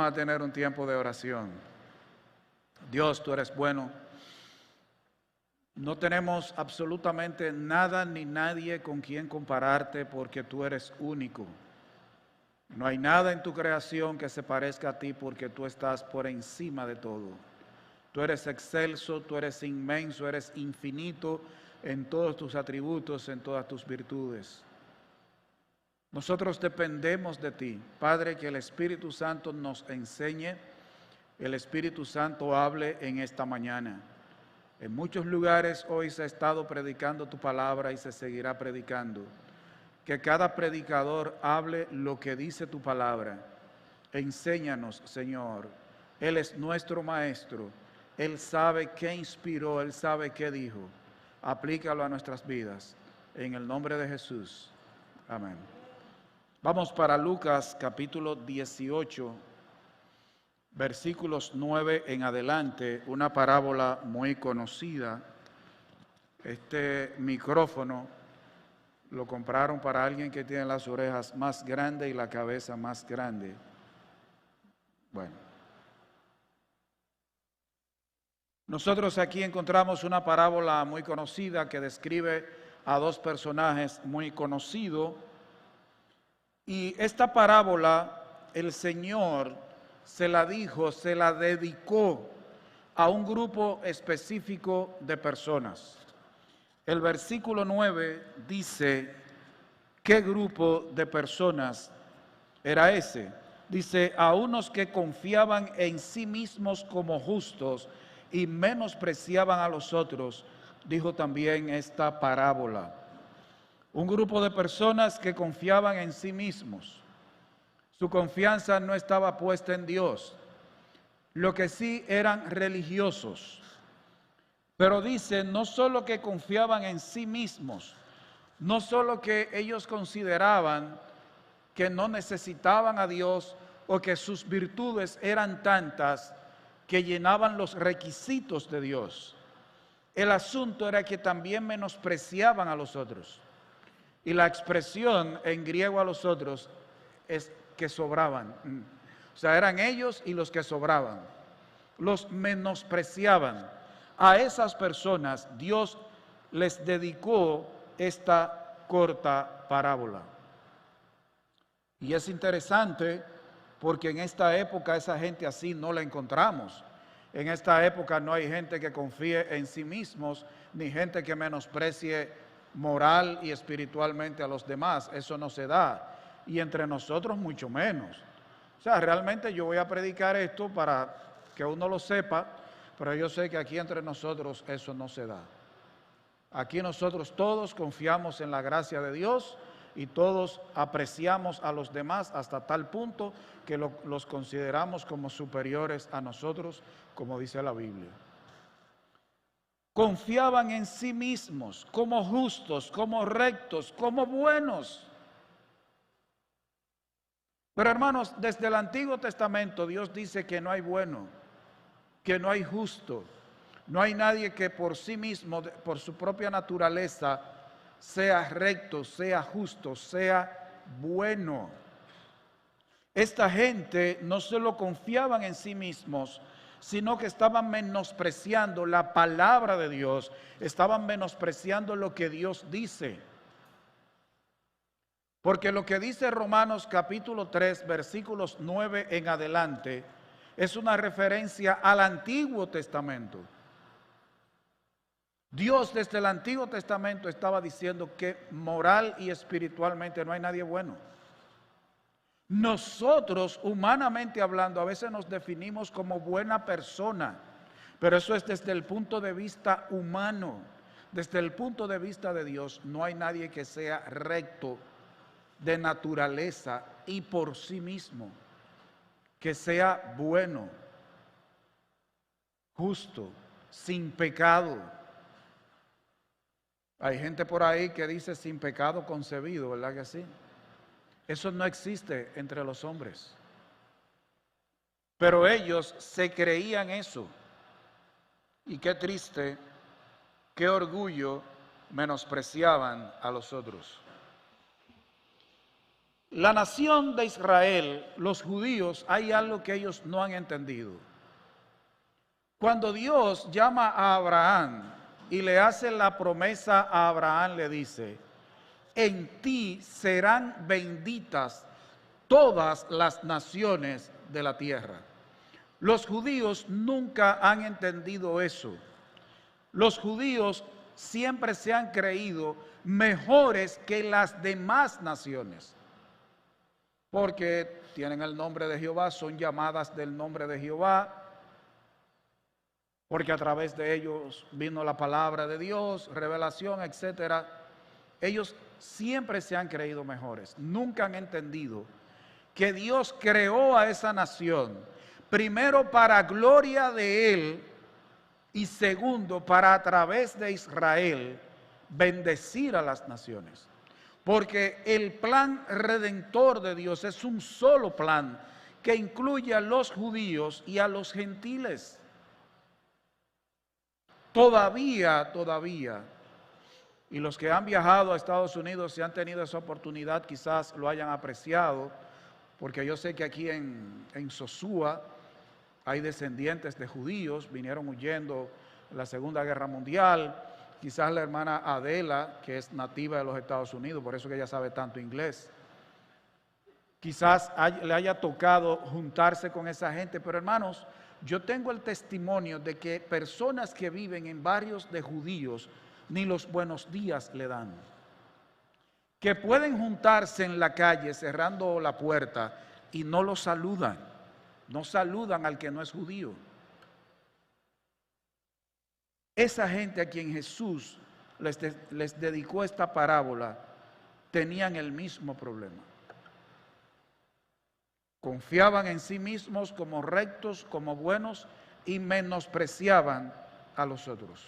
Vamos a tener un tiempo de oración. Dios, tú eres bueno. No tenemos absolutamente nada ni nadie con quien compararte porque tú eres único. No hay nada en tu creación que se parezca a ti porque tú estás por encima de todo. Tú eres excelso, tú eres inmenso, eres infinito en todos tus atributos, en todas tus virtudes. Nosotros dependemos de ti, Padre, que el Espíritu Santo nos enseñe, el Espíritu Santo hable en esta mañana. En muchos lugares hoy se ha estado predicando tu palabra y se seguirá predicando. Que cada predicador hable lo que dice tu palabra. Enséñanos, Señor. Él es nuestro Maestro. Él sabe qué inspiró, Él sabe qué dijo. Aplícalo a nuestras vidas. En el nombre de Jesús. Amén. Vamos para Lucas capítulo 18, versículos 9 en adelante, una parábola muy conocida. Este micrófono lo compraron para alguien que tiene las orejas más grandes y la cabeza más grande. Bueno. Nosotros aquí encontramos una parábola muy conocida que describe a dos personajes muy conocidos. Y esta parábola el Señor se la dijo, se la dedicó a un grupo específico de personas. El versículo 9 dice, ¿qué grupo de personas era ese? Dice, a unos que confiaban en sí mismos como justos y menospreciaban a los otros, dijo también esta parábola. Un grupo de personas que confiaban en sí mismos. Su confianza no estaba puesta en Dios. Lo que sí eran religiosos. Pero dice, no solo que confiaban en sí mismos, no solo que ellos consideraban que no necesitaban a Dios o que sus virtudes eran tantas que llenaban los requisitos de Dios. El asunto era que también menospreciaban a los otros. Y la expresión en griego a los otros es que sobraban. O sea, eran ellos y los que sobraban. Los menospreciaban. A esas personas Dios les dedicó esta corta parábola. Y es interesante porque en esta época esa gente así no la encontramos. En esta época no hay gente que confíe en sí mismos, ni gente que menosprecie moral y espiritualmente a los demás. Eso no se da. Y entre nosotros mucho menos. O sea, realmente yo voy a predicar esto para que uno lo sepa, pero yo sé que aquí entre nosotros eso no se da. Aquí nosotros todos confiamos en la gracia de Dios y todos apreciamos a los demás hasta tal punto que los consideramos como superiores a nosotros, como dice la Biblia. Confiaban en sí mismos como justos, como rectos, como buenos. Pero hermanos, desde el Antiguo Testamento Dios dice que no hay bueno, que no hay justo. No hay nadie que por sí mismo, por su propia naturaleza, sea recto, sea justo, sea bueno. Esta gente no solo confiaban en sí mismos, sino que estaban menospreciando la palabra de Dios, estaban menospreciando lo que Dios dice. Porque lo que dice Romanos capítulo 3, versículos 9 en adelante, es una referencia al Antiguo Testamento. Dios desde el Antiguo Testamento estaba diciendo que moral y espiritualmente no hay nadie bueno. Nosotros, humanamente hablando, a veces nos definimos como buena persona, pero eso es desde el punto de vista humano. Desde el punto de vista de Dios, no hay nadie que sea recto de naturaleza y por sí mismo, que sea bueno, justo, sin pecado. Hay gente por ahí que dice sin pecado concebido, ¿verdad que sí? Eso no existe entre los hombres. Pero ellos se creían eso. Y qué triste, qué orgullo menospreciaban a los otros. La nación de Israel, los judíos, hay algo que ellos no han entendido. Cuando Dios llama a Abraham y le hace la promesa a Abraham, le dice: en ti serán benditas todas las naciones de la tierra. Los judíos nunca han entendido eso. Los judíos siempre se han creído mejores que las demás naciones, porque tienen el nombre de Jehová, son llamadas del nombre de Jehová, porque a través de ellos vino la palabra de Dios, revelación, etc. Ellos siempre se han creído mejores, nunca han entendido que Dios creó a esa nación, primero para gloria de Él, y segundo, para a través de Israel bendecir a las naciones. Porque el plan redentor de Dios es un solo plan que incluye a los judíos y a los gentiles. Todavía, y los que han viajado a Estados Unidos, si han tenido esa oportunidad, quizás lo hayan apreciado, porque yo sé que aquí en Sosúa hay descendientes de judíos, vinieron huyendo en la Segunda Guerra Mundial. Quizás la hermana Adela, que es nativa de los Estados Unidos, por eso que ella sabe tanto inglés, quizás le haya tocado juntarse con esa gente. Pero hermanos, yo tengo el testimonio de que personas que viven en barrios de judíos ni los buenos días le dan, que pueden juntarse en la calle cerrando la puerta y no lo saludan, no saludan al que no es judío. Esa gente a quien Jesús les dedicó esta parábola tenían el mismo problema. Confiaban en sí mismos como rectos, como buenos, y menospreciaban a los otros.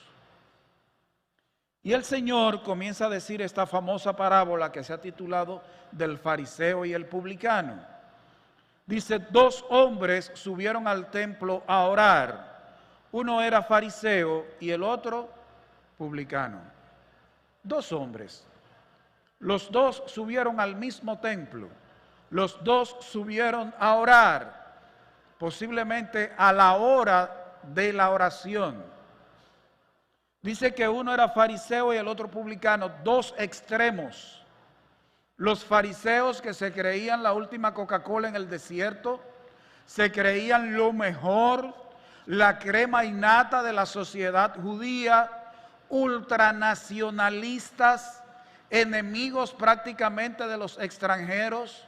Y el Señor comienza a decir esta famosa parábola que se ha titulado del fariseo y el publicano. Dice: dos hombres subieron al templo a orar. Uno era fariseo y el otro publicano. Dos hombres. Los dos subieron al mismo templo. Los dos subieron a orar, posiblemente a la hora de la oración. Dice que uno era fariseo y el otro publicano, dos extremos. Los fariseos, que se creían la última Coca-Cola en el desierto, se creían lo mejor, la crema innata de la sociedad judía, ultranacionalistas, enemigos prácticamente de los extranjeros,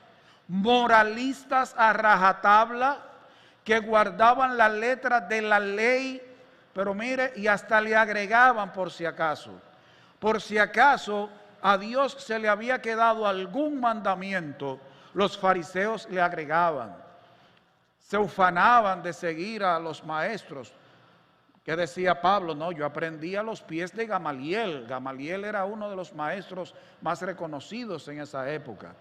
moralistas a rajatabla, que guardaban la letra de la ley, pero mire, y hasta le agregaban por si acaso a Dios se le había quedado algún mandamiento, los fariseos le agregaban. Se ufanaban de seguir a los maestros. ¿Qué decía Pablo? No, yo aprendí a los pies de Gamaliel. Gamaliel era uno de los maestros más reconocidos en esa época.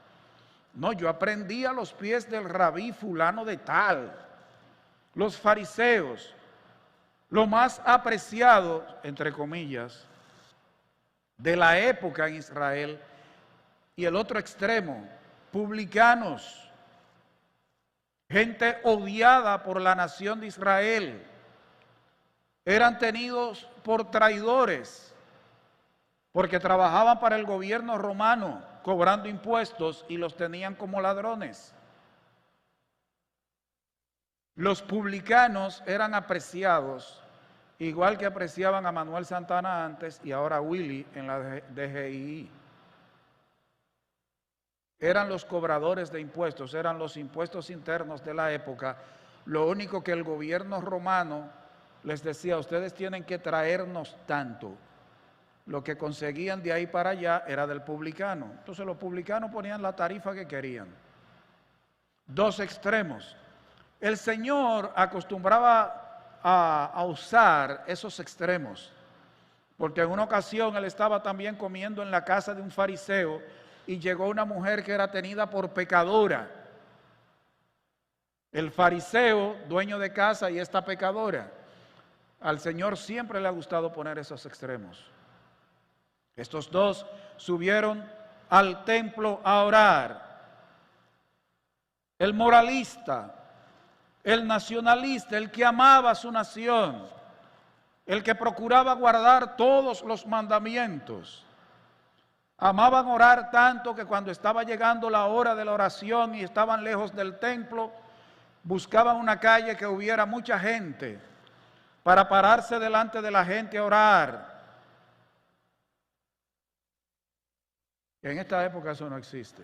No, yo aprendí a los pies del rabí fulano de tal. Los fariseos, lo más apreciado, entre comillas, de la época en Israel. Y el otro extremo, publicanos, gente odiada por la nación de Israel, eran tenidos por traidores, porque trabajaban para el gobierno romano, cobrando impuestos, y los tenían como ladrones. Los publicanos eran apreciados, igual que apreciaban a Manuel Santana antes y ahora a Willy en la DGI. Eran los cobradores de impuestos, eran los impuestos internos de la época. Lo único que el gobierno romano les decía: ustedes tienen que traernos tanto. Lo que conseguían de ahí para allá era del publicano. Entonces los publicanos ponían la tarifa que querían. Dos extremos. El Señor acostumbraba a usar esos extremos, porque en una ocasión Él estaba también comiendo en la casa de un fariseo y llegó una mujer que era tenida por pecadora. El fariseo, dueño de casa, y esta pecadora. Al Señor siempre le ha gustado poner esos extremos. Estos dos subieron al templo a orar. el moralista, el nacionalista, el que amaba a su nación, el que procuraba guardar todos los mandamientos. Amaban orar tanto que cuando estaba llegando la hora de la oración y estaban lejos del templo, buscaban una calle que hubiera mucha gente para pararse delante de la gente a orar. En esta época eso no existe.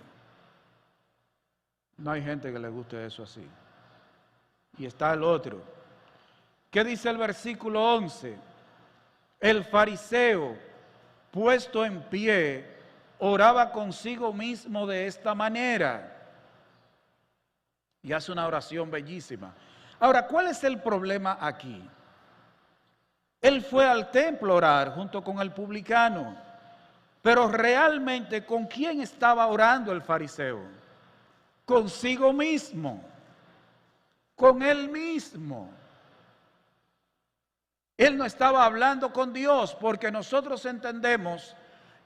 No hay gente que le guste eso así. Y está el otro. ¿Qué dice el versículo 11? El fariseo, puesto en pie, oraba consigo mismo de esta manera. Y hace una oración bellísima. Ahora, ¿cuál es el problema aquí? Él fue al templo a orar junto con el publicano. Pero realmente, ¿con quién estaba orando el fariseo? Consigo mismo. Con él mismo. Él no estaba hablando con Dios, porque nosotros entendemos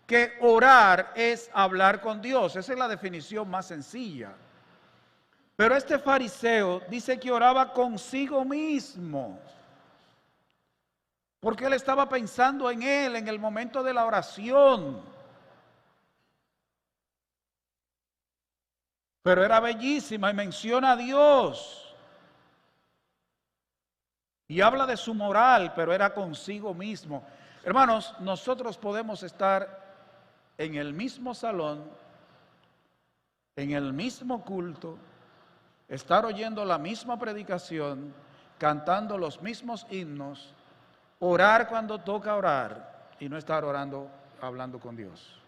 que orar es hablar con Dios. Esa es la definición más sencilla. Pero este fariseo dice que oraba consigo mismo, porque él estaba pensando en él en el momento de la oración. Pero era bellísima y menciona a Dios. Y habla de su moral, pero era consigo mismo. Hermanos, nosotros podemos estar en el mismo salón, en el mismo culto, estar oyendo la misma predicación, cantando los mismos himnos, orar cuando toca orar y no estar orando, hablando con Dios,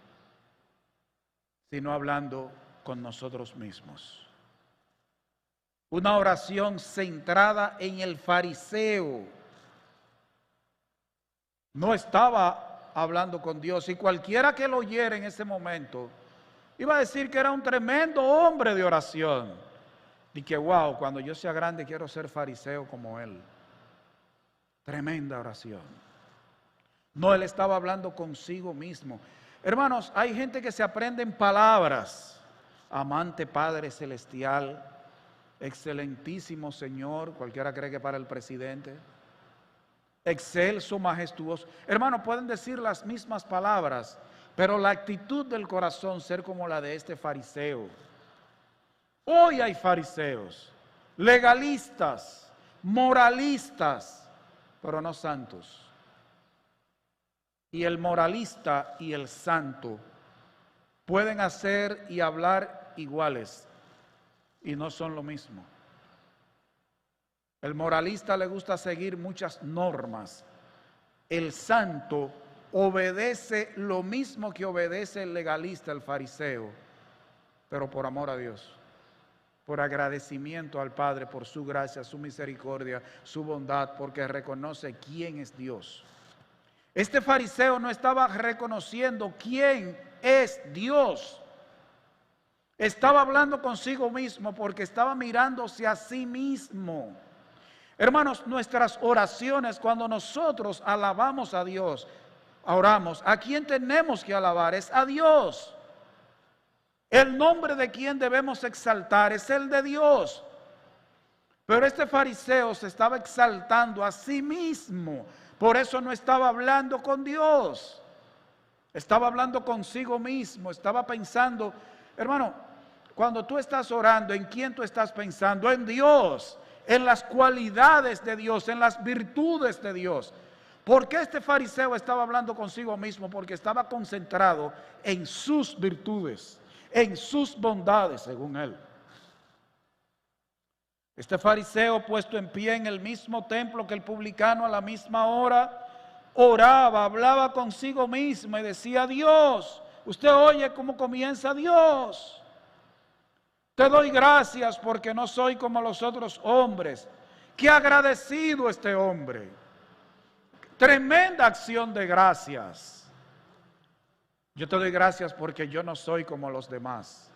sino hablando con nosotros mismos. Una oración centrada en el fariseo. No estaba hablando con Dios, y cualquiera que lo oyera en ese momento iba a decir que era un tremendo hombre de oración. Y que wow, cuando yo sea grande quiero ser fariseo como él. Tremenda oración. No, él estaba hablando consigo mismo. Hermanos, hay gente que se aprende en palabras. Amante Padre Celestial, excelentísimo Señor, cualquiera cree que para el presidente. Excelso, majestuoso. Hermanos, pueden decir las mismas palabras, pero la actitud del corazón ser como la de este fariseo. Hoy hay fariseos, legalistas, moralistas, pero no santos. Y el moralista y el santo pueden hacer y hablar iguales y no son lo mismo. El moralista le gusta seguir muchas normas. El santo obedece lo mismo que obedece el legalista, el fariseo, pero por amor a Dios, por agradecimiento al Padre, por su gracia, su misericordia, su bondad, porque reconoce quién es Dios. Este fariseo no estaba reconociendo quién es Dios. Estaba hablando consigo mismo porque estaba mirándose a sí mismo. Hermanos, nuestras oraciones, cuando nosotros alabamos a Dios, oramos, ¿a quién tenemos que alabar? Es a Dios. El nombre de quien debemos exaltar es el de Dios. Pero este fariseo se estaba exaltando a sí mismo. Por eso no estaba hablando con Dios. Estaba hablando consigo mismo. Estaba pensando, hermano, cuando tú estás orando, ¿en quién tú estás pensando? En Dios, en las cualidades de Dios, en las virtudes de Dios. ¿Por qué este fariseo estaba hablando consigo mismo? Porque estaba concentrado en sus virtudes, en sus bondades, según él. Este fariseo, puesto en pie en el mismo templo que el publicano, a la misma hora, oraba, hablaba consigo mismo y decía: Dios, usted oye cómo comienza Dios. Te doy gracias porque no soy como los otros hombres. Qué agradecido este hombre. Tremenda acción de gracias. Yo te doy gracias porque yo no soy como los demás.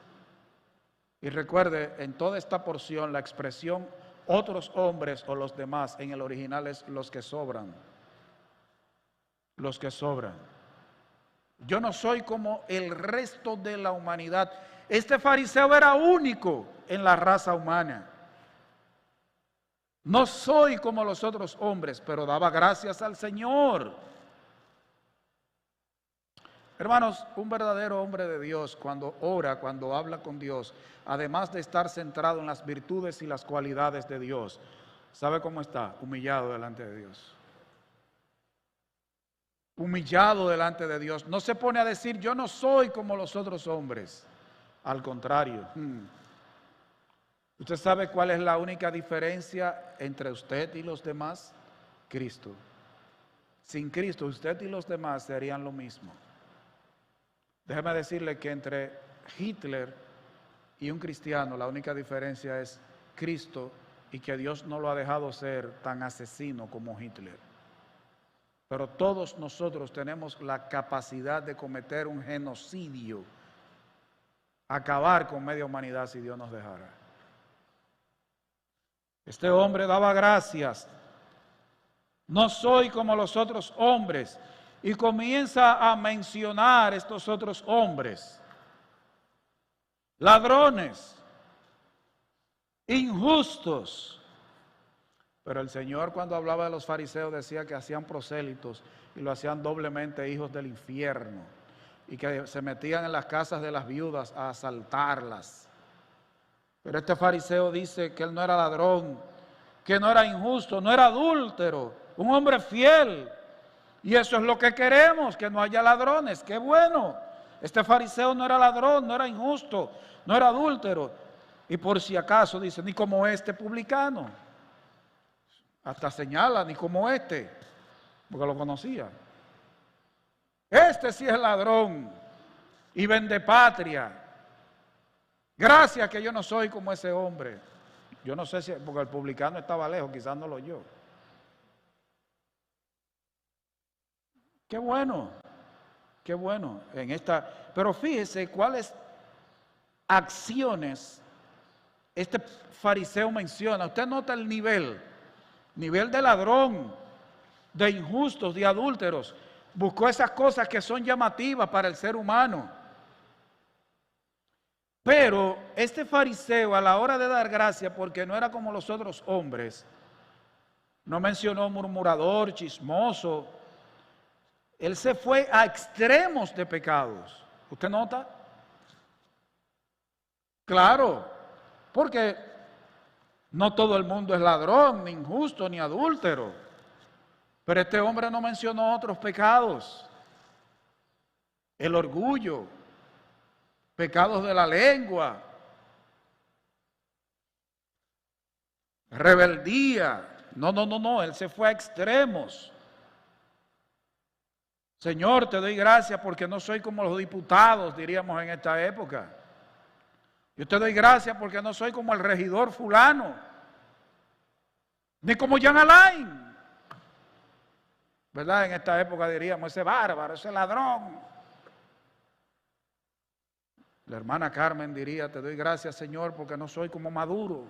Y recuerde, en toda esta porción, la expresión otros hombres o los demás, en el original es los que sobran. Los que sobran. Yo no soy como el resto de la humanidad. Este fariseo era único en la raza humana. No soy como los otros hombres, pero daba gracias al Señor. Hermanos, un verdadero hombre de Dios, cuando ora, cuando habla con Dios, además de estar centrado en las virtudes y las cualidades de Dios, ¿sabe cómo está? Humillado delante de Dios. Humillado delante de Dios. No se pone a decir, yo no soy como los otros hombres. Al contrario. ¿Usted sabe cuál es la única diferencia entre usted y los demás? Cristo. Sin Cristo, usted y los demás serían lo mismo. Déjeme decirle que entre Hitler y un cristiano la única diferencia es Cristo y que Dios no lo ha dejado ser tan asesino como Hitler. Pero todos nosotros tenemos la capacidad de cometer un genocidio, acabar con media humanidad si Dios nos dejara. Este hombre daba gracias. No soy como los otros hombres. Y comienza a mencionar estos otros hombres. Ladrones, injustos. Pero el Señor, cuando hablaba de los fariseos, decía que hacían prosélitos y lo hacían doblemente hijos del infierno, y que se metían en las casas de las viudas a asaltarlas. Pero este fariseo dice que él no era ladrón, que no era injusto, no era adúltero, un hombre fiel. Y eso es lo que queremos, que no haya ladrones. ¡Qué bueno! Este fariseo no era ladrón, no era injusto, no era adúltero. Y por si acaso dice, ni como este publicano. Hasta señala, ni como este, porque lo conocía. Este sí es ladrón y vende patria. Gracias que yo no soy como ese hombre. Yo no sé si, porque el publicano estaba lejos, quizás no lo oyó. Qué bueno, qué bueno. Pero fíjese cuáles acciones este fariseo menciona. Usted nota el nivel de ladrón, de injustos, de adúlteros. Buscó esas cosas que son llamativas para el ser humano. Pero este fariseo, a la hora de dar gracia, porque no era como los otros hombres, no mencionó murmurador, chismoso. Él se fue a extremos de pecados. ¿Usted nota? Claro, porque no todo el mundo es ladrón, ni injusto, ni adúltero. Pero este hombre no mencionó otros pecados. El orgullo, pecados de la lengua, rebeldía. No, él se fue a extremos. Señor, te doy gracias porque no soy como los diputados, diríamos en esta época. Yo te doy gracias porque no soy como el regidor fulano, ni como Jean Alain. ¿Verdad? En esta época diríamos, ese bárbaro, ese ladrón. La hermana Carmen diría, te doy gracias, Señor, porque no soy como Maduro.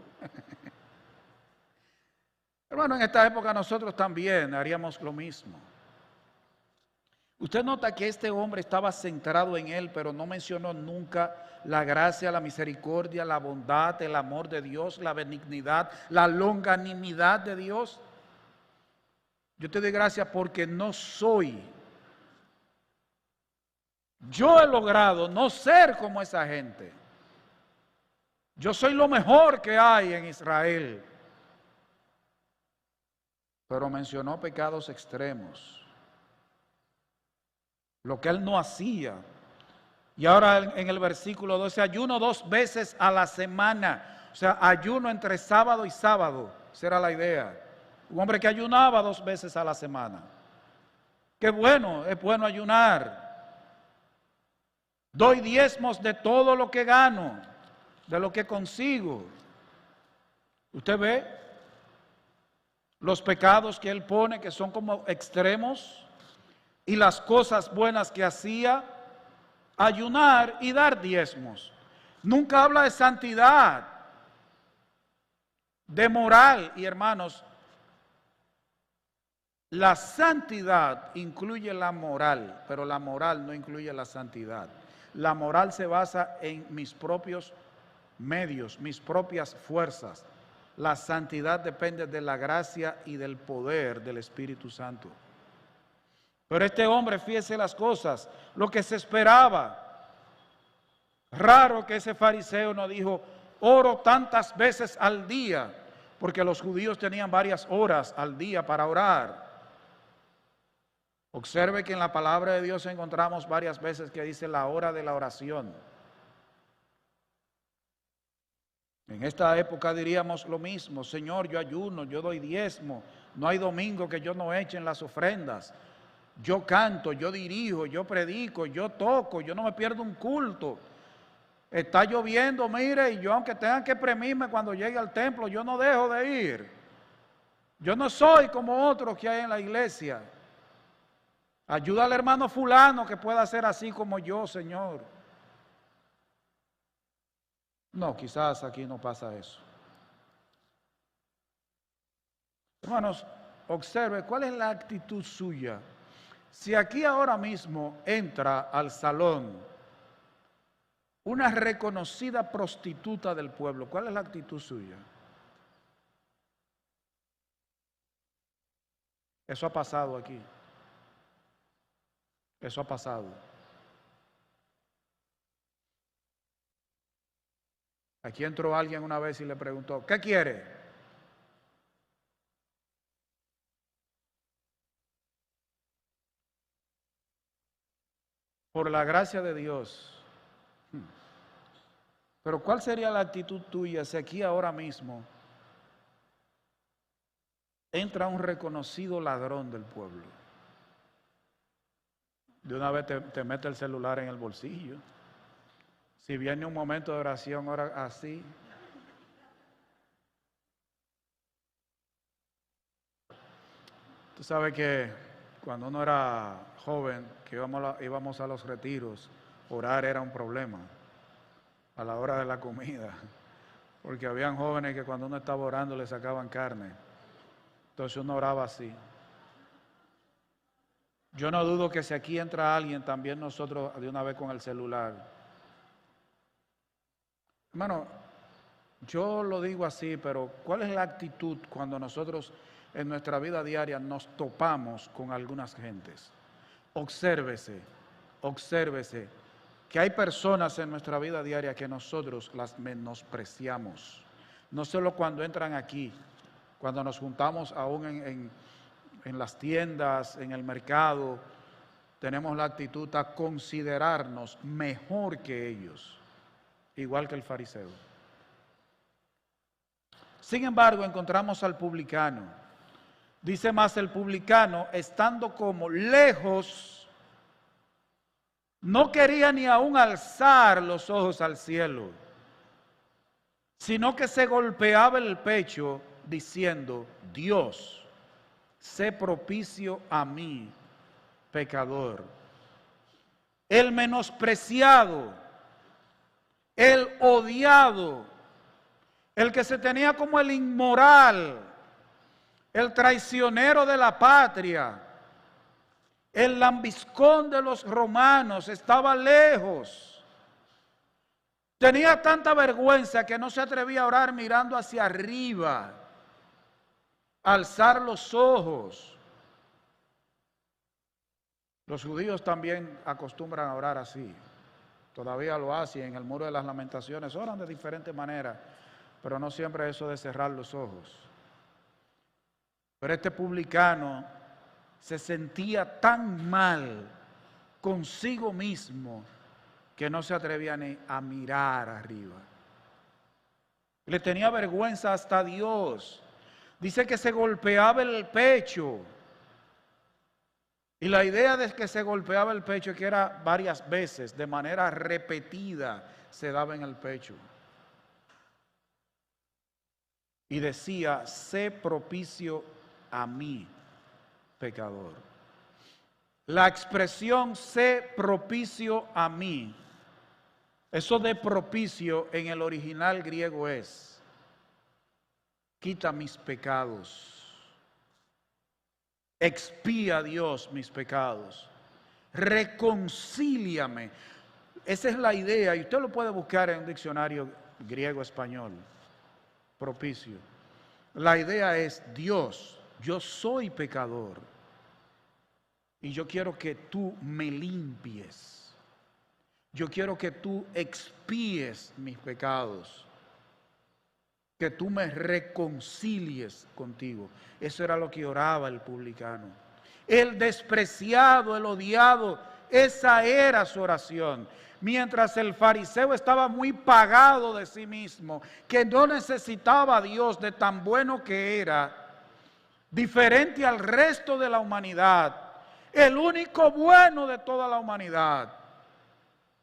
Hermano, en esta época nosotros también haríamos lo mismo. Usted nota que este hombre estaba centrado en él, pero no mencionó nunca la gracia, la misericordia, la bondad, el amor de Dios, la benignidad, la longanimidad de Dios. Yo te doy gracias porque no soy. Yo he logrado no ser como esa gente. Yo soy lo mejor que hay en Israel. Pero mencionó pecados extremos. Lo que él no hacía. Y ahora en el versículo 12, ayuno 2 veces a la semana. O sea, ayuno entre sábado y sábado. Esa era la idea. Un hombre que ayunaba 2 veces a la semana. Qué bueno, es bueno ayunar. Doy diezmos de todo lo que gano, de lo que consigo. ¿Usted ve los pecados que él pone que son como extremos? Y las cosas buenas que hacía, ayunar y dar diezmos. Nunca habla de santidad, de moral. Y hermanos, la santidad incluye la moral, pero la moral no incluye la santidad. La moral se basa en mis propios medios, mis propias fuerzas. La santidad depende de la gracia y del poder del Espíritu Santo. Pero este hombre, fíjese las cosas, lo que se esperaba. Raro que ese fariseo no dijo, oro tantas veces al día, porque los judíos tenían varias horas al día para orar. Observe que en la palabra de Dios encontramos varias veces que dice la hora de la oración. En esta época diríamos lo mismo, Señor, yo ayuno, yo doy diezmo, no hay domingo que yo no eche en las ofrendas. Yo canto, yo dirijo, yo predico, yo toco, yo no me pierdo un culto. Está lloviendo, mire, y yo aunque tenga que premirme cuando llegue al templo, yo no dejo de ir. Yo no soy como otros que hay en la iglesia. Ayuda al hermano fulano que pueda ser así como yo, Señor. No, quizás aquí no pasa eso. Hermanos, observe cuál es la actitud suya. Si aquí ahora mismo entra al salón una reconocida prostituta del pueblo, ¿cuál es la actitud suya? Eso ha pasado aquí. Eso ha pasado. Aquí entró alguien una vez y le preguntó, ¿qué quiere? Por la gracia de Dios. Pero ¿cuál sería la actitud tuya si aquí ahora mismo entra un reconocido ladrón del pueblo? De una vez te mete el celular en el bolsillo. Si viene un momento de oración, ora así. Tú sabes que cuando uno era joven, que íbamos a los retiros, orar era un problema a la hora de la comida, porque habían jóvenes que cuando uno estaba orando le sacaban carne. Entonces uno oraba así. Yo no dudo que si aquí entra alguien, también nosotros de una vez con el celular. Hermano, yo lo digo así, pero ¿cuál es la actitud cuando nosotros en nuestra vida diaria nos topamos con algunas gentes? Obsérvese que hay personas en nuestra vida diaria que nosotros las menospreciamos. No solo cuando entran aquí, cuando nos juntamos aún en las tiendas, en el mercado, tenemos la actitud a considerarnos mejor que ellos, igual que el fariseo. Sin embargo, encontramos al publicano. Dice más, el publicano, estando como lejos, no quería ni aún alzar los ojos al cielo, sino que se golpeaba el pecho diciendo, Dios, sé propicio a mí, pecador. El menospreciado, el odiado, el que se tenía como el inmoral, el traicionero de la patria, el lambiscón de los romanos, estaba lejos. Tenía tanta vergüenza que no se atrevía a orar mirando hacia arriba, alzar los ojos. Los judíos también acostumbran a orar así. Todavía lo hacen en el Muro de las Lamentaciones, oran de diferentes maneras, pero no siempre eso de cerrar los ojos. Pero este publicano se sentía tan mal consigo mismo que no se atrevía ni a mirar arriba. Le tenía vergüenza hasta a Dios. Dice que se golpeaba el pecho. Y la idea de que se golpeaba el pecho es que era varias veces, de manera repetida, se daba en el pecho. Y decía, sé propicio a mí, pecador. La expresión sé propicio a mí, eso de propicio en el original griego es, quita mis pecados. Expía, Dios, mis pecados. Reconcíliame. Esa es la idea, y usted lo puede buscar en un diccionario griego-español, propicio. La idea es: Dios, yo soy pecador y yo quiero que tú me limpies. Yo quiero que tú expíes mis pecados, que tú me reconcilies contigo. Eso era lo que oraba el publicano. El despreciado, el odiado, esa era su oración. Mientras el fariseo estaba muy pagado de sí mismo, que no necesitaba a Dios de tan bueno que era, diferente al resto de la humanidad, el único bueno de toda la humanidad,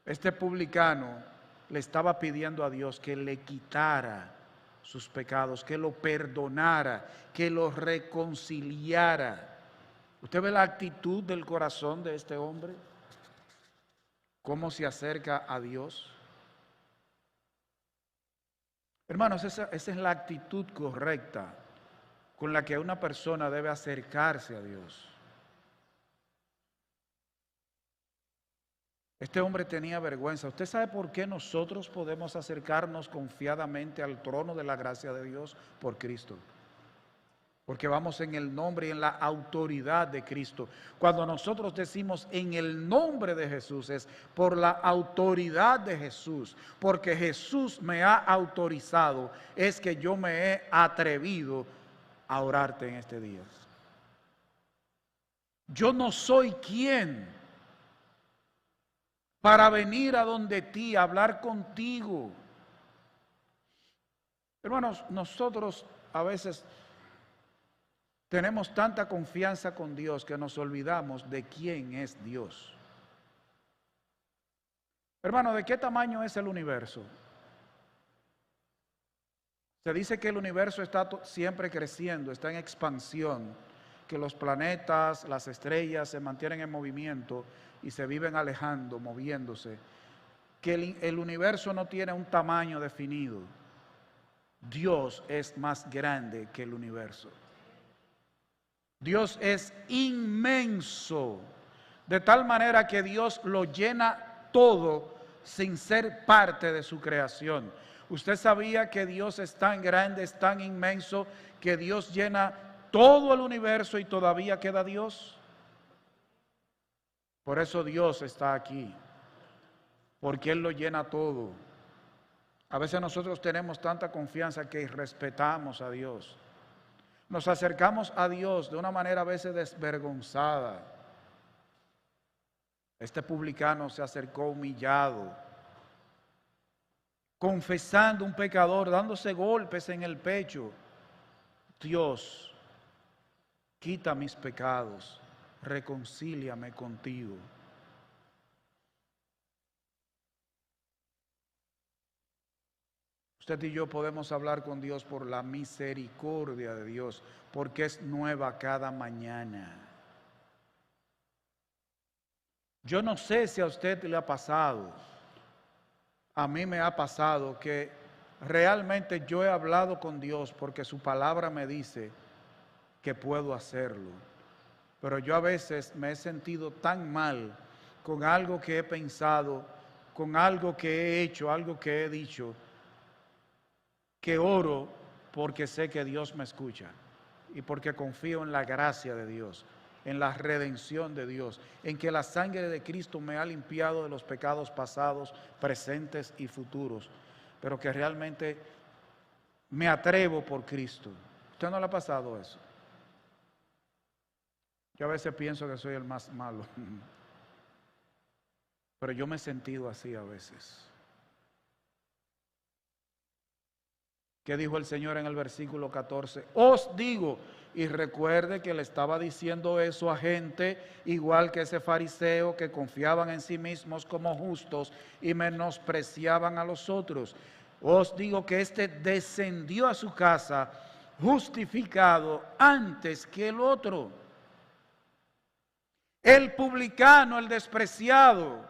este publicano le estaba pidiendo a Dios que le quitara sus pecados, que lo perdonara, que lo reconciliara. ¿Usted ve la actitud del corazón de este hombre? ¿Cómo se acerca a Dios? Hermanos, esa es la actitud correcta con la que una persona debe acercarse a Dios. Este hombre tenía vergüenza. ¿Usted sabe por qué nosotros podemos acercarnos confiadamente al trono de la gracia de Dios? Por Cristo. Porque vamos en el nombre y en la autoridad de Cristo. Cuando nosotros decimos en el nombre de Jesús, es por la autoridad de Jesús. Porque Jesús me ha autorizado, es que yo me he atrevido a orarte en este día. Yo no soy quien para venir a donde ti, a hablar contigo. Hermanos, nosotros a veces tenemos tanta confianza con Dios que nos olvidamos de quién es Dios. Hermano, ¿de qué tamaño es el universo? Se dice que el universo está siempre creciendo, está en expansión, que los planetas, las estrellas se mantienen en movimiento y se viven alejando, moviéndose, que el universo no tiene un tamaño definido. Dios es más grande que el universo. Dios es inmenso, de tal manera que Dios lo llena todo sin ser parte de su creación. ¿Usted sabía que Dios es tan grande, es tan inmenso, que Dios llena todo el universo y todavía queda Dios? Por eso Dios está aquí, porque Él lo llena todo. A veces nosotros tenemos tanta confianza que respetamos a Dios. Nos acercamos a Dios de una manera a veces desvergonzada. Este publicano se acercó humillado, confesando un pecador, dándose golpes en el pecho. Dios, quita mis pecados, reconcíliame contigo. Usted y yo podemos hablar con Dios por la misericordia de Dios, porque es nueva cada mañana. Yo no sé si a usted le ha pasado, a mí me ha pasado que realmente yo he hablado con Dios porque su palabra me dice que puedo hacerlo. Pero yo a veces me he sentido tan mal con algo que he pensado, con algo que he hecho, algo que he dicho, que oro porque sé que Dios me escucha y porque confío en la gracia de Dios, en la redención de Dios, en que la sangre de Cristo me ha limpiado de los pecados pasados, presentes y futuros, pero que realmente me atrevo por Cristo. ¿Usted no le ha pasado eso? Yo a veces pienso que soy el más malo, pero yo me he sentido así a veces. ¿Qué dijo el Señor en el versículo 14? Os digo, y recuerde que le estaba diciendo eso a gente igual que ese fariseo, que confiaban en sí mismos como justos y menospreciaban a los otros. Os digo que éste descendió a su casa justificado antes que el otro. El publicano, el despreciado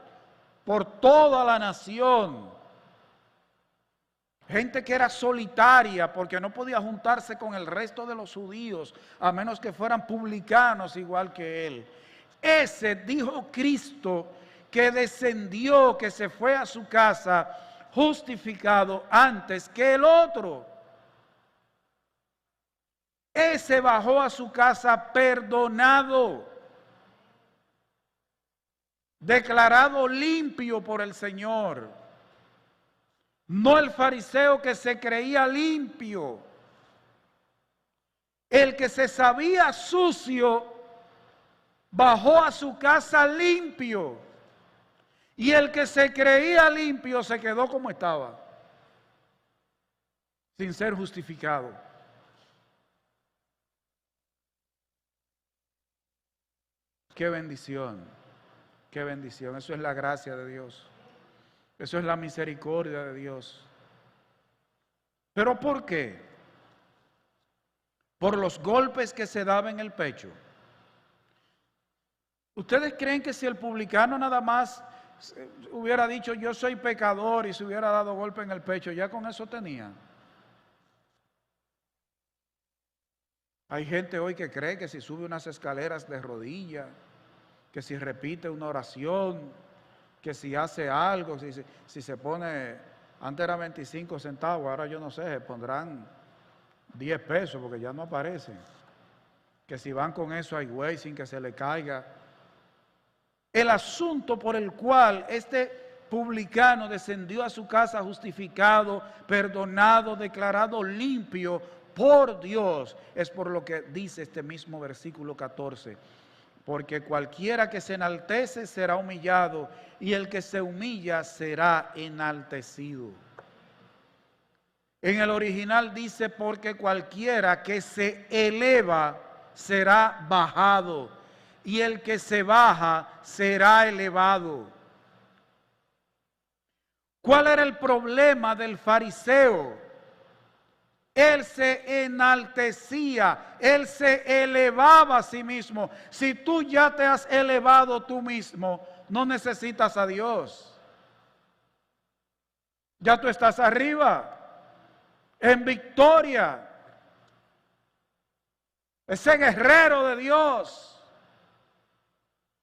por toda la nación. Gente que era solitaria porque no podía juntarse con el resto de los judíos, a menos que fueran publicanos igual que él. Ese dijo Cristo que descendió, que se fue a su casa justificado antes que el otro. Ese bajó a su casa perdonado, declarado limpio por el Señor. No el fariseo que se creía limpio. El que se sabía sucio bajó a su casa limpio. Y el que se creía limpio se quedó como estaba, sin ser justificado. Qué bendición, qué bendición. Eso es la gracia de Dios. Eso es la misericordia de Dios. ¿Pero por qué? Por los golpes que se daban en el pecho. ¿Ustedes creen que si el publicano nada más hubiera dicho yo soy pecador y se hubiera dado golpe en el pecho, ya con eso tenía? Hay gente hoy que cree que si sube unas escaleras de rodillas, que si repite una oración, que si hace algo, si se pone, antes era 25 centavos, ahora yo no sé, se pondrán 10 pesos porque ya no aparecen. Que si van con eso hay güey sin que se le caiga. El asunto por el cual este publicano descendió a su casa justificado, perdonado, declarado limpio por Dios, es por lo que dice este mismo versículo 14. Porque cualquiera que se enaltece será humillado, y el que se humilla será enaltecido. En el original dice, porque cualquiera que se eleva será bajado, y el que se baja será elevado. ¿Cuál era el problema del fariseo? Él se enaltecía, él se elevaba a sí mismo. Si tú ya te has elevado tú mismo, no necesitas a Dios. Ya tú estás arriba, en victoria. Ese guerrero de Dios.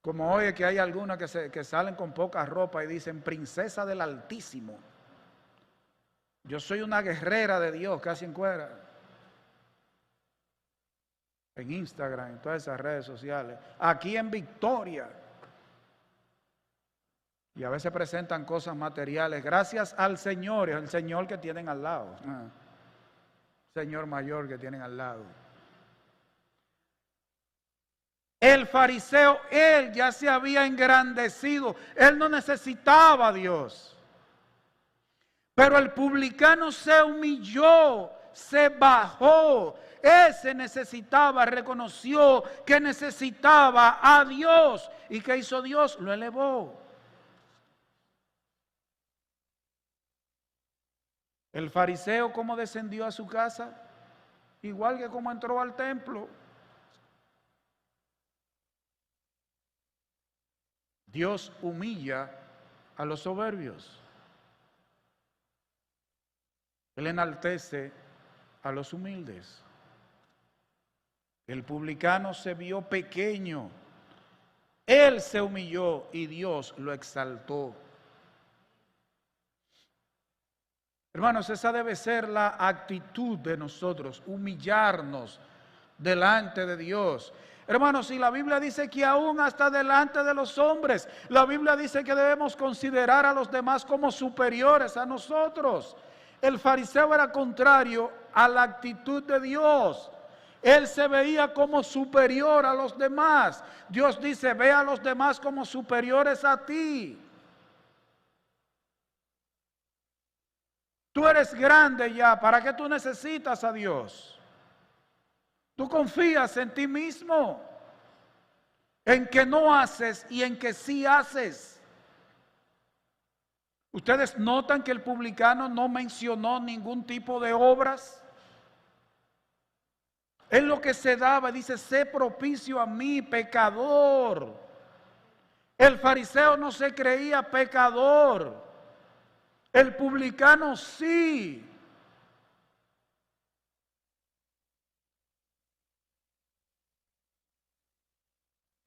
Como hoy que hay algunas que salen con poca ropa y dicen princesa del Altísimo. Yo soy una guerrera de Dios, casi en cuera. En Instagram, en todas esas redes sociales. Aquí en victoria. Y a veces presentan cosas materiales. Gracias al Señor, es el Señor que tienen al lado. Señor mayor que tienen al lado. El fariseo, él ya se había engrandecido. Él no necesitaba a Dios. Pero el publicano se humilló, se bajó. Ese necesitaba, reconoció que necesitaba a Dios. ¿Y qué hizo Dios? Lo elevó. El fariseo, ¿cómo descendió a su casa? Igual que como entró al templo. Dios humilla a los soberbios. Él enaltece a los humildes. El publicano se vio pequeño. Él se humilló y Dios lo exaltó. Hermanos, esa debe ser la actitud de nosotros, humillarnos delante de Dios. Hermanos, si la Biblia dice que aún hasta delante de los hombres, la Biblia dice que debemos considerar a los demás como superiores a nosotros. El fariseo era contrario a la actitud de Dios. Él se veía como superior a los demás. Dios dice, ve a los demás como superiores a ti. Tú eres grande ya, ¿para qué tú necesitas a Dios? Tú confías en ti mismo, en que no haces y en que sí haces. ¿Ustedes notan que el publicano no mencionó ningún tipo de obras? Él lo que se daba, dice, sé propicio a mí, pecador. El fariseo no se creía pecador. El publicano sí.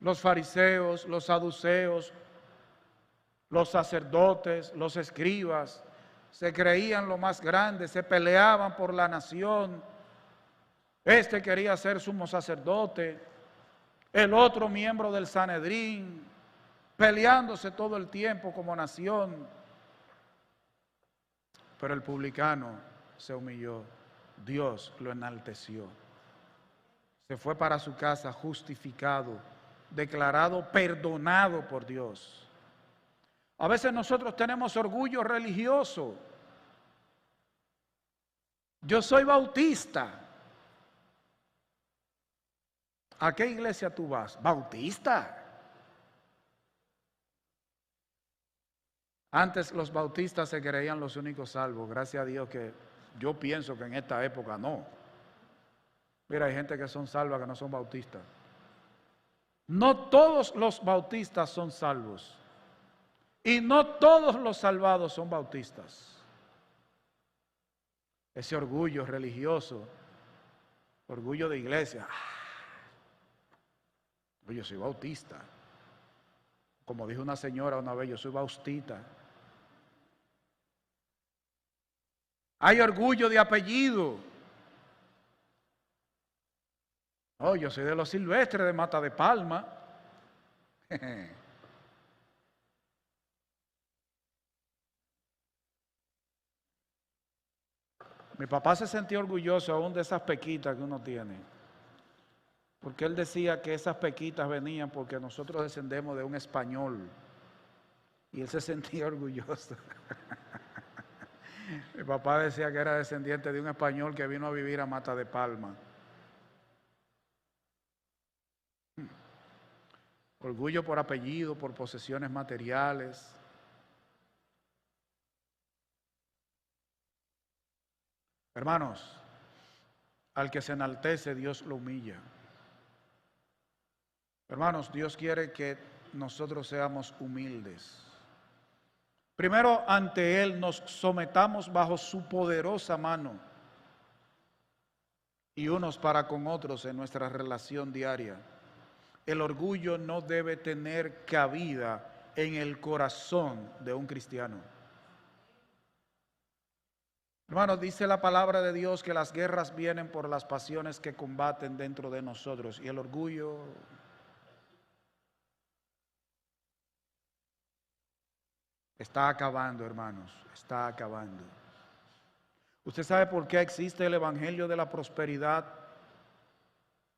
Los fariseos, los saduceos, Los sacerdotes, los escribas, se creían lo más grande, se peleaban por la nación. Este quería ser sumo sacerdote, el otro miembro del Sanedrín, peleándose todo el tiempo como nación. Pero el publicano se humilló, Dios lo enalteció. Se fue para su casa justificado, declarado perdonado por Dios. A veces nosotros tenemos orgullo religioso. Yo soy bautista. ¿A qué iglesia tú vas? ¿Bautista? Antes los bautistas se creían los únicos salvos. Gracias a Dios que yo pienso que en esta época no. Mira, hay gente que son salvas que no son bautistas. No todos los bautistas son salvos. Y no todos los salvados son bautistas. Ese orgullo religioso, orgullo de iglesia. Yo soy bautista. Como dijo una señora una vez, yo soy bautista. Hay orgullo de apellido. Oh, yo soy de los Silvestres de Mata de Palma. Mi papá se sentía orgulloso aún de esas pequitas que uno tiene. Porque él decía que esas pequitas venían porque nosotros descendemos de un español. Y él se sentía orgulloso. Mi papá decía que era descendiente de un español que vino a vivir a Mata de Palma. Orgullo por apellido, por posesiones materiales. Hermanos, al que se enaltece, Dios lo humilla. Hermanos, Dios quiere que nosotros seamos humildes. Primero, ante Él nos sometamos bajo su poderosa mano y unos para con otros en nuestra relación diaria. El orgullo no debe tener cabida en el corazón de un cristiano. Hermanos, dice la palabra de Dios que las guerras vienen por las pasiones que combaten dentro de nosotros y el orgullo está acabando, hermanos, está acabando. ¿Usted sabe por qué existe el evangelio de la prosperidad?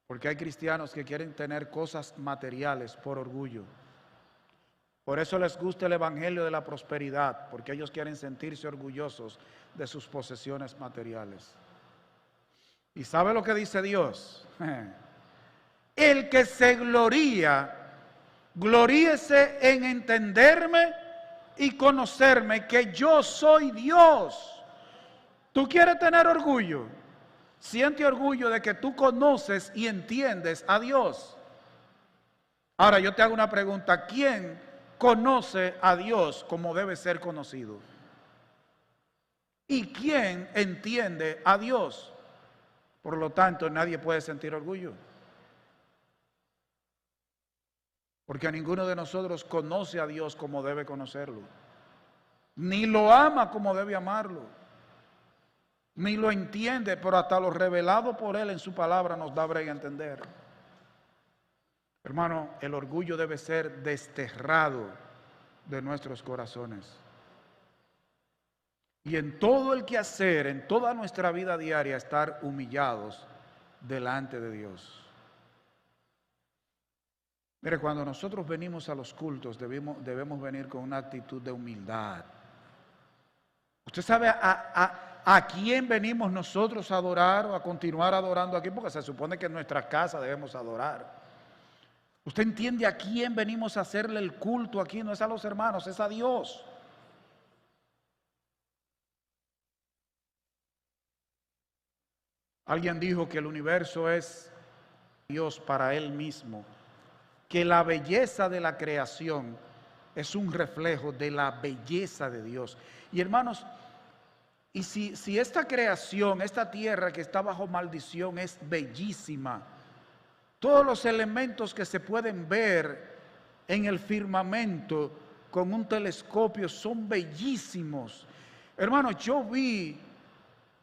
Porque hay cristianos que quieren tener cosas materiales por orgullo. Por eso les gusta el evangelio de la prosperidad, porque ellos quieren sentirse orgullosos de sus posesiones materiales. ¿Y sabe lo que dice Dios? El que se gloría, gloríese en entenderme y conocerme que yo soy Dios. ¿Tú quieres tener orgullo? Siente orgullo de que tú conoces y entiendes a Dios. Ahora yo te hago una pregunta. ¿Quién conoce a Dios como debe ser conocido? ¿Y quién entiende a Dios? Por lo tanto, nadie puede sentir orgullo. Porque ninguno de nosotros conoce a Dios como debe conocerlo. Ni lo ama como debe amarlo. Ni lo entiende, pero hasta lo revelado por Él en su palabra nos da brega a entender. Hermano, el orgullo debe ser desterrado de nuestros corazones. Y en todo el quehacer, en toda nuestra vida diaria, estar humillados delante de Dios. Mire, cuando nosotros venimos a los cultos, debemos venir con una actitud de humildad. ¿Usted sabe a quién venimos nosotros a adorar o a continuar adorando aquí? Porque se supone que en nuestra casa debemos adorar. ¿Usted entiende a quién venimos a hacerle el culto aquí? No es a los hermanos, es a Dios. Alguien dijo que el universo es Dios para Él mismo, que la belleza de la creación es un reflejo de la belleza de Dios. Y hermanos, y si esta creación, esta tierra que está bajo maldición es bellísima, todos los elementos que se pueden ver en el firmamento con un telescopio, son bellísimos. Hermano, yo vi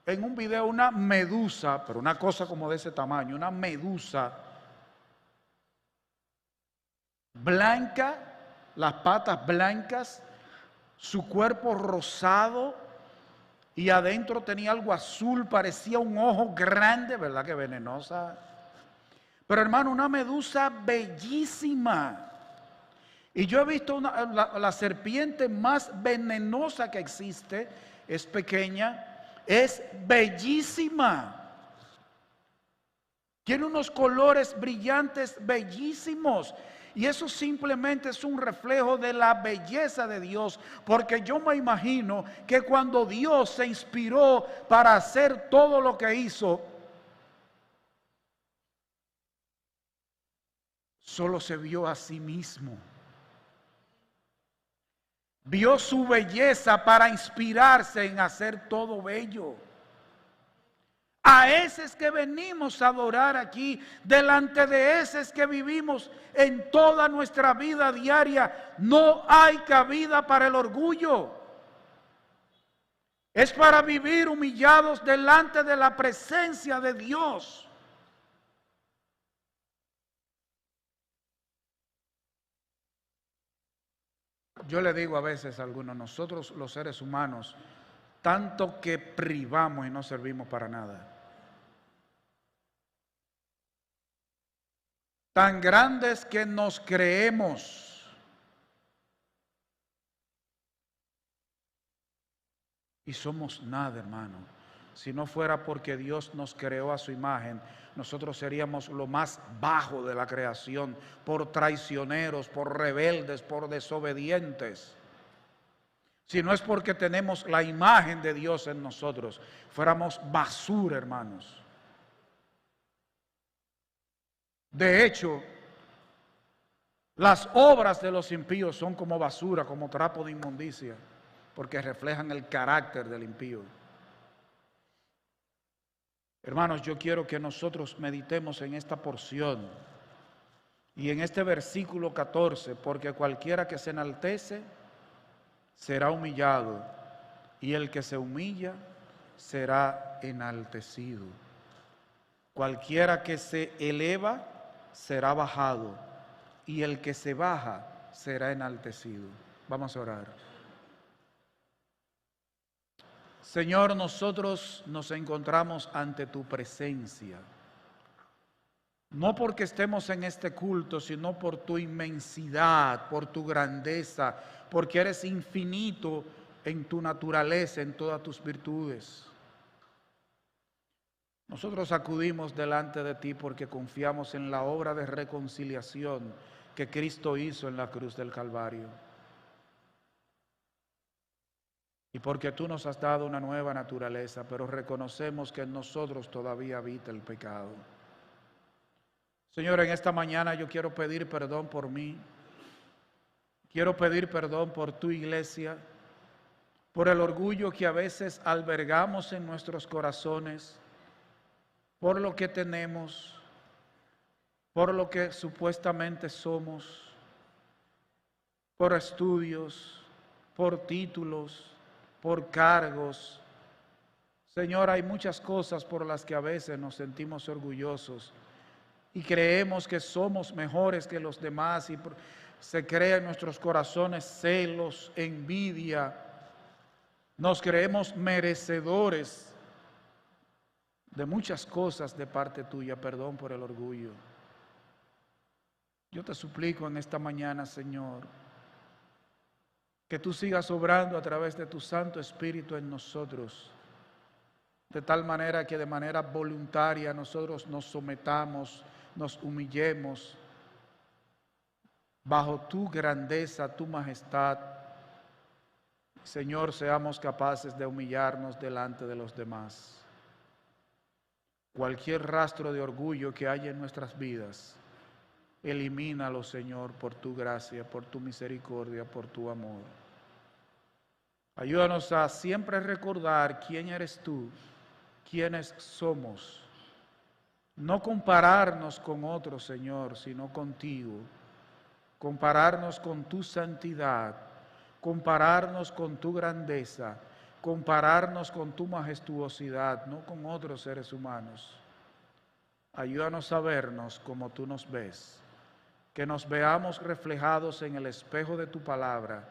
en un video una medusa, pero una cosa como de ese tamaño, una medusa blanca, las patas blancas, su cuerpo rosado y adentro tenía algo azul, parecía un ojo grande, ¿verdad que venenosa? Pero hermano, una medusa bellísima. Y yo he visto la serpiente más venenosa que existe, es pequeña, es bellísima. Tiene unos colores brillantes bellísimos. Y eso simplemente es un reflejo de la belleza de Dios. Porque yo me imagino que cuando Dios se inspiró para hacer todo lo que hizo, solo se vio a sí mismo. Vio su belleza para inspirarse en hacer todo bello. A ese es que venimos a adorar aquí, delante de ese es que vivimos en toda nuestra vida diaria. No hay cabida para el orgullo. Es para vivir humillados delante de la presencia de Dios. Yo le digo a veces a algunos, nosotros los seres humanos, tanto que privamos y no servimos para nada. Tan grandes que nos creemos. Y somos nada, hermano. Si no fuera porque Dios nos creó a su imagen, nosotros seríamos lo más bajo de la creación, por traicioneros, por rebeldes, por desobedientes. Si no es porque tenemos la imagen de Dios en nosotros, fuéramos basura, hermanos. De hecho, las obras de los impíos son como basura, como trapo de inmundicia, porque reflejan el carácter del impío. Hermanos, yo quiero que nosotros meditemos en esta porción y en este versículo 14, porque cualquiera que se enaltece será humillado, y el que se humilla será enaltecido. Cualquiera que se eleva será bajado, y el que se baja será enaltecido. Vamos a orar. Señor, nosotros nos encontramos ante tu presencia, no porque estemos en este culto, sino por tu inmensidad, por tu grandeza, porque eres infinito en tu naturaleza, en todas tus virtudes. Nosotros acudimos delante de ti porque confiamos en la obra de reconciliación que Cristo hizo en la cruz del Calvario. Y porque tú nos has dado una nueva naturaleza, pero reconocemos que en nosotros todavía habita el pecado. Señor, en esta mañana yo quiero pedir perdón por mí. Quiero pedir perdón por tu iglesia, por el orgullo que a veces albergamos en nuestros corazones, por lo que tenemos, por lo que supuestamente somos, por estudios, por títulos, por cargos. Señor, hay muchas cosas por las que a veces nos sentimos orgullosos y creemos que somos mejores que los demás y se crea en nuestros corazones celos, envidia. Nos creemos merecedores de muchas cosas de parte tuya. Perdón por el orgullo. Yo te suplico en esta mañana, Señor, que tú sigas obrando a través de tu Santo Espíritu en nosotros, de tal manera que de manera voluntaria nosotros nos sometamos, nos humillemos bajo tu grandeza, tu majestad. Señor, seamos capaces de humillarnos delante de los demás. Cualquier rastro de orgullo que haya en nuestras vidas, elimínalo, Señor, por tu gracia, por tu misericordia, por tu amor. Ayúdanos a siempre recordar quién eres tú, quiénes somos. No compararnos con otros, Señor, sino contigo. Compararnos con tu santidad, compararnos con tu grandeza, compararnos con tu majestuosidad, no con otros seres humanos. Ayúdanos a vernos como tú nos ves, que nos veamos reflejados en el espejo de tu palabra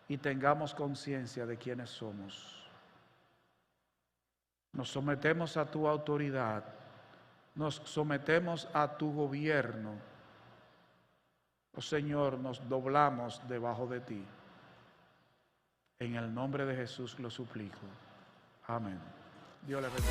y tengamos conciencia de quiénes somos. Nos sometemos a tu autoridad, nos sometemos a tu gobierno. Oh Señor, nos doblamos debajo de ti. En el nombre de Jesús lo suplico. Amén. Dios le bendiga.